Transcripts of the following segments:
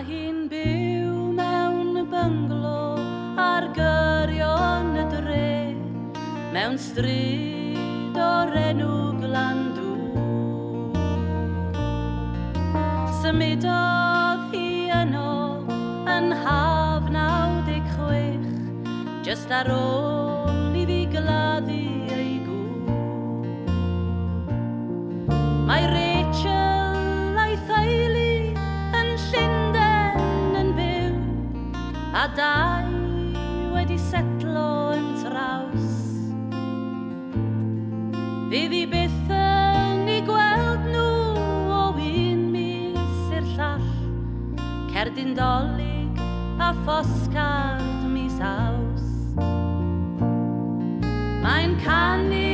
hi'n byw mewn bynglo ar gyrion y dre, mewn stryd o'r enw Glandŵr. Symudodd hi yno yn haf 96, just ar ôl i fi gladdu ei gŵr. Mae Rachel a'i theulu yn Llundain yn byw, a dau wedi setlo yn traws. Fydd hi byth yn ei gweld nhw o un mis i'r llall, cerdyn dolig a phosgard mis Awst. Mae'n canu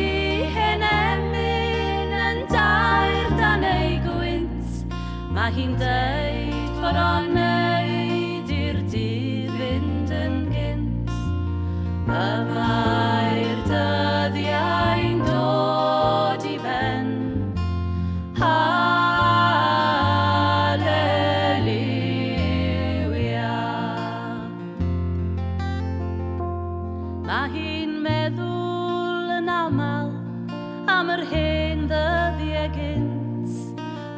hen emyn yn dair dan ei gwynt, mae hi'n deud fod o'n neud i'r dydd fynd yn gynt. Y mae'r dyddiau'n dod i ben, Mae hi'n meddwl yn aml am yr hen ddyddiau gynt,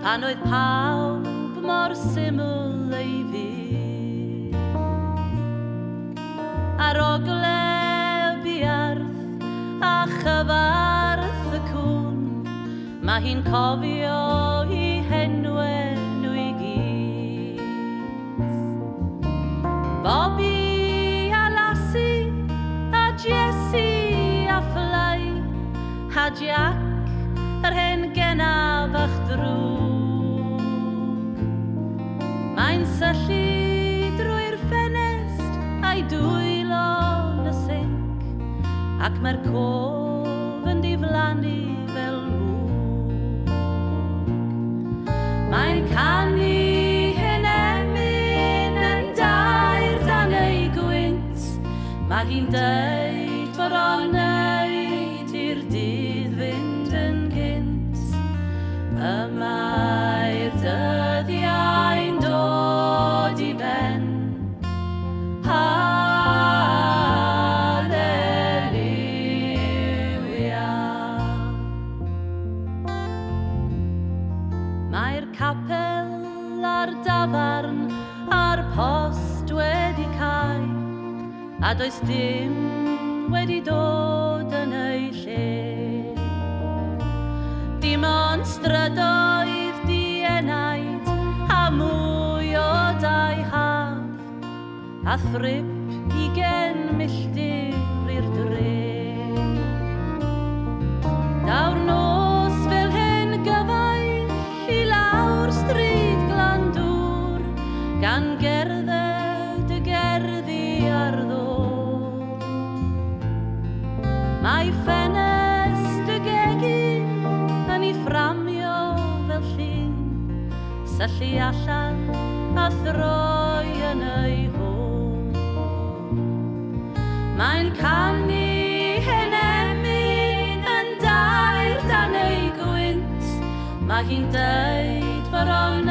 pan oedd pawb mor syml ei fydd. Ar ogle y biarth a chyfarth y cwn, mae hi'n cofio i henwe nhw i gyd. Bobby Jessie a Flay, a Jack, yr hen genaf a'ch drwg. Mae'n syllu drwy'r ffenest a'i dwylo yn y sinc, ac mae'r cof yn diflannu fel mwg. Mae'n canu hen emyn yn dair dan ei gwynt, mae hi'n deud fod o'n neud i'r dydd fynd yn gynt. Y mae'r dyddiau'n dod i ben, Halleluia. Mae'r capel a'r dafarn a'r post wedi cau, a does dim wedi dod yn ei lle. Dim ond strydoedd dienaid a mwy o dau haf, a thrip 20 milltir i'r dre. Daw'r nos fel hen gyfaill i lawr stryd Glandŵr, gan gerdded y gerddi ar ddo. Mae ffenest y gegin yn ei fframio fel llun, syllu allan a throi yn ei hôn. Mae'n canu hen emyn yn dair dan ei gwynt, mae hi'n deud fod o'n